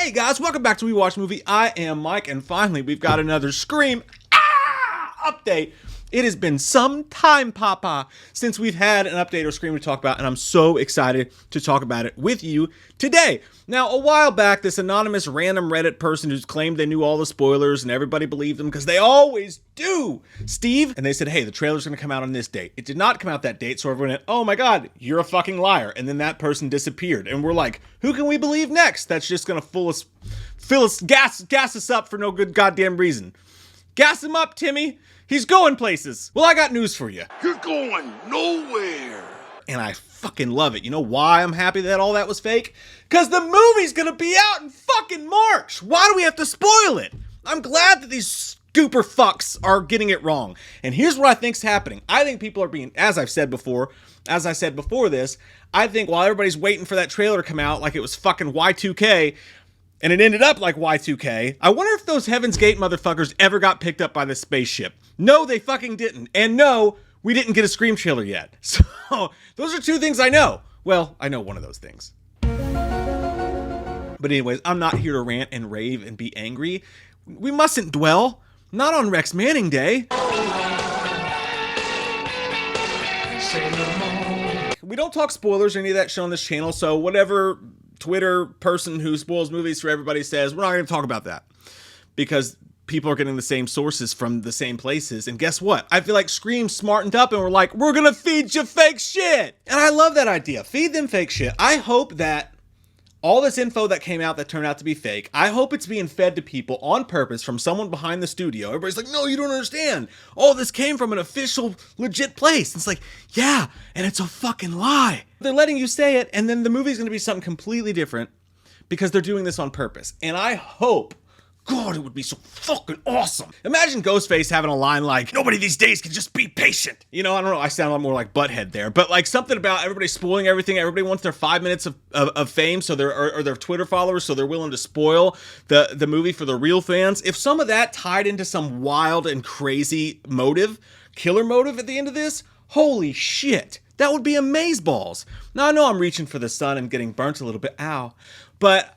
Hey guys, welcome back to We Watch Movie. I am Mike, and finally we've got another Scream update. It has been some time, Papa, since we've had an update or Scream to talk about, and I'm so excited to talk about it with you today. Now, a while back, this anonymous random Reddit person who's claimed they knew all the spoilers and everybody believed them because they always do, Steve, and they said, hey, the trailer's going to come out on this date. It did not come out that date, so everyone went, oh my god, you're a fucking liar, and then that person disappeared, and we're like, who can we believe next? That's just going to gas us up for no good goddamn reason. Gas him up, Timmy. He's going places. Well, I got news for you. You're going nowhere. And I fucking love it. You know why I'm happy that all that was fake? Because the movie's gonna be out in fucking March. Why do we have to spoil it? I'm glad that these scooper fucks are getting it wrong. And here's what I think's happening. I think people are being, as I said before this, I think while everybody's waiting for that trailer to come out like it was fucking Y2K, and it ended up like Y2K, I wonder if those Heaven's Gate motherfuckers ever got picked up by the spaceship. No, they fucking didn't. And no, we didn't get a Scream trailer yet. So, those are two things I know. Well, I know one of those things. But anyways, I'm not here to rant and rave and be angry. We mustn't dwell. Not on Rex Manning Day. We don't talk spoilers or any of that shit on this channel, so whatever Twitter person who spoils movies for everybody says, we're not going to talk about that. Because people are getting the same sources from the same places. And guess what? I feel like Scream smartened up and we're like, we're going to feed you fake shit. And I love that idea. Feed them fake shit. I hope that all this info that came out that turned out to be fake, I hope it's being fed to people on purpose from someone behind the studio. Everybody's like, no, you don't understand. All this came from an official, legit place. It's like, yeah, and it's a fucking lie. They're letting you say it, and then the movie's going to be something completely different because they're doing this on purpose. And I hope, God, it would be so fucking awesome. Imagine Ghostface having a line like, nobody these days can just be patient. You know, I don't know, I sound a lot more like Butthead there, but like something about everybody spoiling everything. Everybody wants their 5 minutes of fame, so or their Twitter followers, so they're willing to spoil the movie for the real fans. If some of that tied into some wild and crazy motive, killer motive at the end of this, holy shit, that would be amazeballs. Now, I know I'm reaching for the sun and getting burnt a little bit, ow, but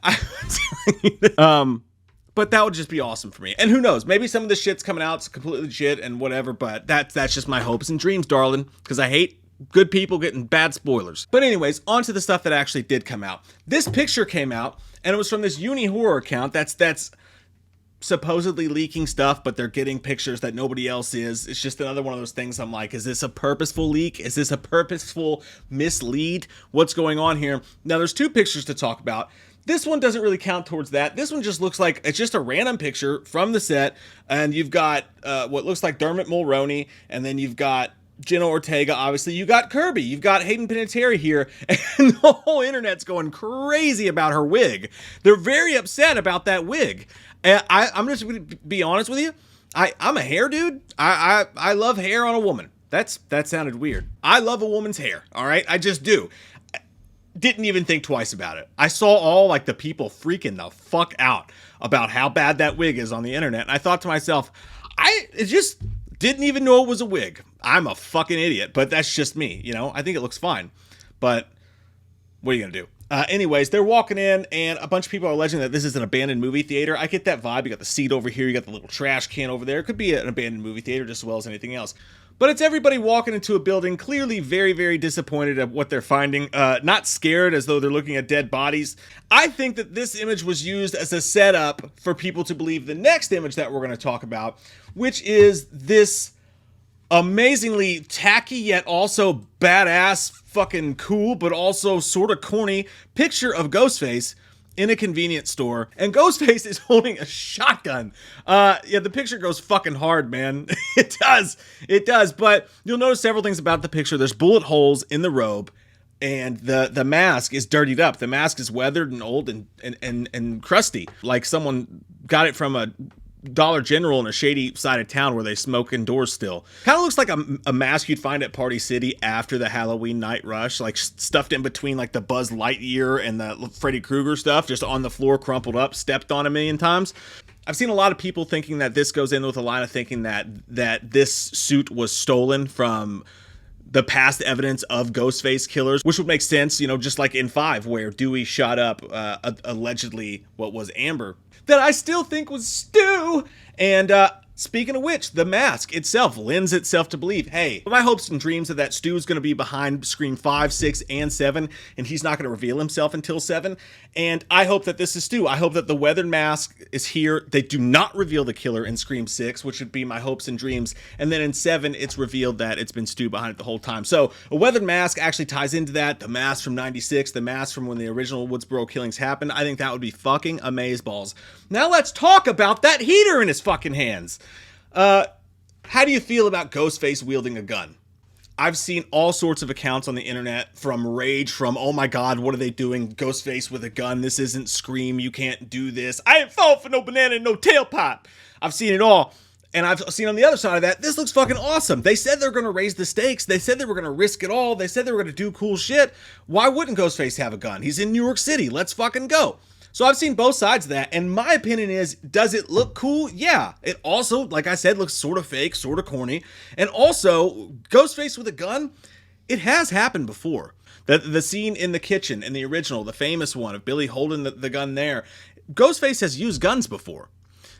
but that would just be awesome for me. And who knows, maybe some of this shit's coming out, it's completely legit and whatever, but that's just my hopes and dreams, darling, because I hate good people getting bad spoilers. But anyways, on to the stuff that actually did come out. This picture came out, and it was from this uni horror account that's supposedly leaking stuff, but they're getting pictures that nobody else is. It's just another one of those things I'm like, is this a purposeful leak? Is this a purposeful mislead? What's going on here? Now, there's two pictures to talk about. This one doesn't really count towards that. This one just looks like it's just a random picture from the set, and you've got what looks like Dermot Mulroney, and then you've got Jenna Ortega, obviously. You got Kirby, you've got Hayden Panettiere here, and the whole internet's going crazy about her wig. They're very upset about that wig. And I'm just going to be honest with you. I'm a hair dude. I love hair on a woman. That sounded weird. I love a woman's hair, all right? I just do. Didn't even think twice about it. I saw all like the people freaking the fuck out about how bad that wig is on the internet. And I thought to myself, I just didn't even know it was a wig. I'm a fucking idiot, but that's just me. You know, I think it looks fine, but what are you going to do? Anyways, they're walking in and a bunch of people are alleging that this is an abandoned movie theater. I get that vibe. You got the seat over here. You got the little trash can over there. It could be an abandoned movie theater just as well as anything else. But it's everybody walking into a building, clearly very, very disappointed at what they're finding. Not scared as though they're looking at dead bodies. I think that this image was used as a setup for people to believe the next image that we're going to talk about, which is this amazingly tacky yet also badass, fucking cool, but also sort of corny picture of Ghostface in a convenience store, and Ghostface is holding a shotgun. Yeah, the picture goes fucking hard, man. It does, but you'll notice several things about the picture. There's bullet holes in the robe, and the mask is dirtied up. The mask is weathered and old and crusty, like someone got it from a Dollar General in a shady side of town where they smoke indoors still. Kind of looks like a mask you'd find at Party City after the Halloween night rush, like stuffed in between like the Buzz Lightyear and the Freddy Krueger stuff, just on the floor, crumpled up, stepped on a million times. I've seen a lot of people thinking that this goes in with a line of thinking that this suit was stolen from the past evidence of Ghostface killers, which would make sense, you know, just like in 5, where Dewey shot up allegedly what was Amber, that I still think was Stu. And speaking of which, the mask itself lends itself to believe, hey, my hopes and dreams are that Stu is going to be behind Scream 5, 6, and 7, and he's not going to reveal himself until 7. And I hope that this is Stu. I hope that the weathered mask is here. They do not reveal the killer in Scream 6, which would be my hopes and dreams. And then in 7, it's revealed that it's been Stu behind it the whole time. So a weathered mask actually ties into that. The mask from 96, the mask from when the original Woodsboro killings happened. I think that would be fucking amazeballs. Now let's talk about that heater in his fucking hands. How do you feel about Ghostface wielding a gun? I've seen all sorts of accounts on the internet, from rage, from, oh my god, what are they doing? Ghostface with a gun, this isn't Scream, you can't do this. I ain't falling for no banana and no tailpipe. I've seen it all. And I've seen on the other side of that, this looks fucking awesome. They said they're going to raise the stakes. They said they were going to risk it all. They said they were going to do cool shit. Why wouldn't Ghostface have a gun? He's in New York City. Let's fucking go. So I've seen both sides of that, and my opinion is, does it look cool? Yeah. It also, like I said, looks sort of fake, sort of corny. And also, Ghostface with a gun, it has happened before. The scene in the kitchen, in the original, the famous one of Billy holding the gun there, Ghostface has used guns before.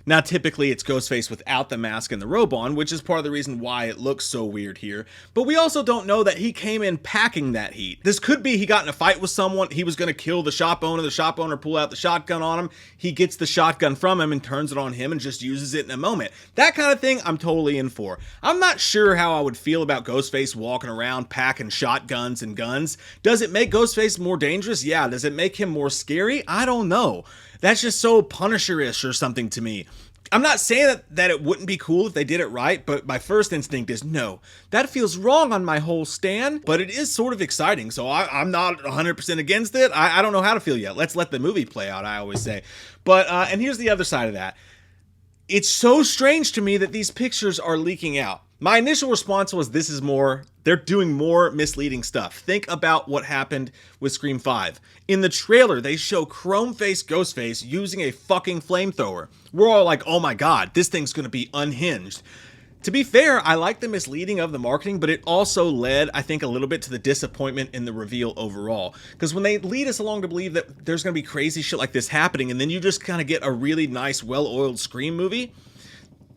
Now, typically, it's Ghostface without the mask and the robe on, which is part of the reason why it looks so weird here. But we also don't know that he came in packing that heat. This could be he got in a fight with someone, he was going to kill the shop owner pull out the shotgun on him, he gets the shotgun from him and turns it on him and just uses it in a moment. That kind of thing, I'm totally in for. I'm not sure how I would feel about Ghostface walking around packing shotguns and guns. Does it make Ghostface more dangerous? Yeah. Does it make him more scary? I don't know. That's just so Punisher-ish or something to me. I'm not saying that it wouldn't be cool if they did it right, but my first instinct is no. That feels wrong on my whole stand, but it is sort of exciting, so I'm not 100% against it. I don't know how to feel yet. Let's let the movie play out, I always say. But, and here's the other side of that. It's so strange to me that these pictures are leaking out. My initial response was, this is more, they're doing more misleading stuff. Think about what happened with Scream 5. In the trailer, they show chrome-faced Ghostface using a fucking flamethrower. We're all like, oh my god, this thing's gonna be unhinged. To be fair, I like the misleading of the marketing, but it also led, I think, a little bit to the disappointment in the reveal overall. Because when they lead us along to believe that there's gonna be crazy shit like this happening, and then you just kind of get a really nice, well-oiled Scream movie,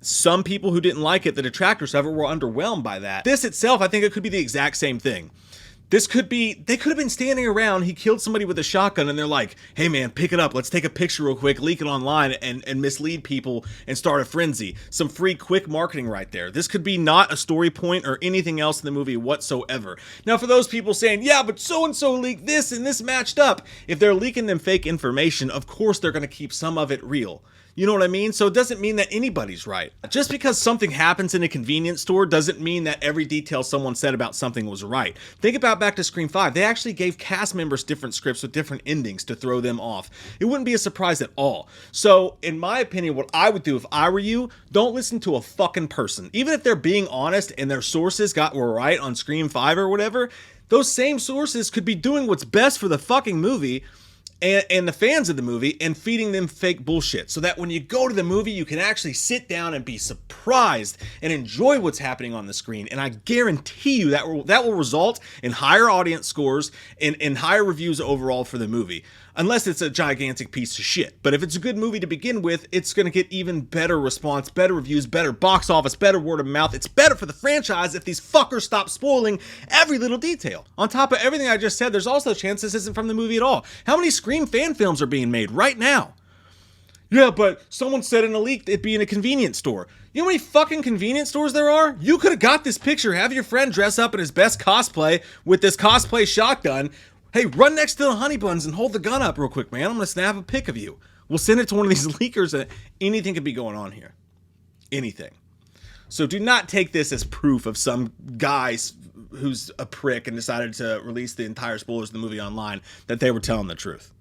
some people who didn't like it, the detractors of it, were underwhelmed by that. This itself, I think it could be the exact same thing. This could be, they could have been standing around, he killed somebody with a shotgun, and they're like, hey man, pick it up, let's take a picture real quick, leak it online, and mislead people and start a frenzy. Some free, quick marketing right there. This could be not a story point or anything else in the movie whatsoever. Now, for those people saying, yeah, but so-and-so leaked this and this matched up, if they're leaking them fake information, of course they're going to keep some of it real. You know what I mean? So it doesn't mean that anybody's right. Just because something happens in a convenience store doesn't mean that every detail someone said about something was right. Think about back to Scream 5. They actually gave cast members different scripts with different endings to throw them off. It wouldn't be a surprise at all. So, in my opinion, what I would do if I were you, don't listen to a fucking person. Even if they're being honest and their sources were right on Scream 5 or whatever, those same sources could be doing what's best for the fucking movie and the fans of the movie, and feeding them fake bullshit, so that when you go to the movie, you can actually sit down and be surprised and enjoy what's happening on the screen. And I guarantee you that will result in higher audience scores and higher reviews overall for the movie. Unless it's a gigantic piece of shit. But if it's a good movie to begin with, it's going to get even better response, better reviews, better box office, better word of mouth. It's better for the franchise if these fuckers stop spoiling every little detail. On top of everything I just said, there's also a chance this isn't from the movie at all. How many Scream fan films are being made right now? Yeah, but someone said in a leak it'd be in a convenience store. You know how many fucking convenience stores there are? You could have got this picture, have your friend dress up in his best cosplay with this cosplay shotgun. Hey, run next to the honey buns and hold the gun up real quick, man. I'm gonna snap a pic of you. We'll send it to one of these leakers, and anything could be going on here. Anything. So do not take this as proof of some guy who's a prick and decided to release the entire spoilers of the movie online that they were telling the truth.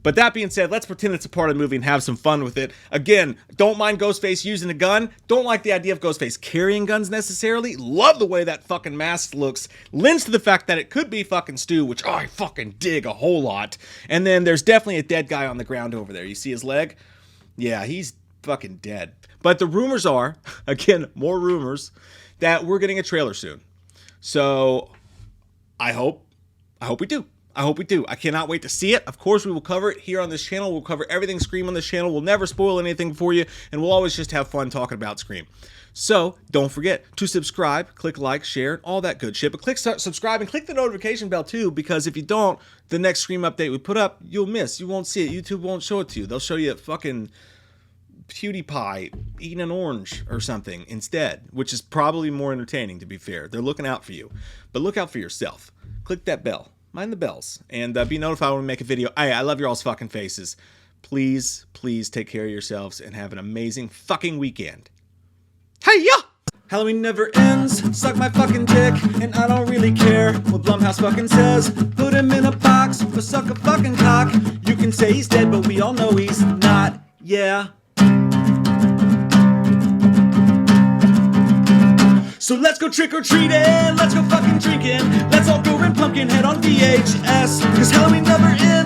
But that being said, let's pretend it's a part of the movie and have some fun with it. Again, don't mind Ghostface using a gun. Don't like the idea of Ghostface carrying guns necessarily. Love the way that fucking mask looks. Lends to the fact that it could be fucking Stu, which I fucking dig a whole lot. And then there's definitely a dead guy on the ground over there. You see his leg? Yeah, he's fucking dead. But the rumors are, again, more rumors, that we're getting a trailer soon. So I hope we do. I hope we do. I cannot wait to see it. Of course, we will cover it here on this channel. We'll cover everything Scream on this channel. We'll never spoil anything for you, and we'll always just have fun talking about Scream. So don't forget to subscribe, click like, share, all that good shit. But click subscribe and click the notification bell too, because if you don't, the next Scream update we put up, you'll miss. You won't see it. YouTube won't show it to you. They'll show you fucking PewDiePie eating an orange or something instead, which is probably more entertaining, to be fair. They're looking out for you. But look out for yourself. Click that bell. Mind the bells. And be notified when we make a video. Hey, I love your all's fucking faces. Please, please take care of yourselves and have an amazing fucking weekend. Hey-ya! Halloween never ends, suck my fucking dick, and I don't really care what Blumhouse fucking says. Put him in a box, or suck a fucking cock. You can say he's dead, but we all know he's not. Yeah. So let's go trick-or-treating, let's go fucking drinking. Let's all go rent Pumpkinhead on VHS, cause Halloween never ends.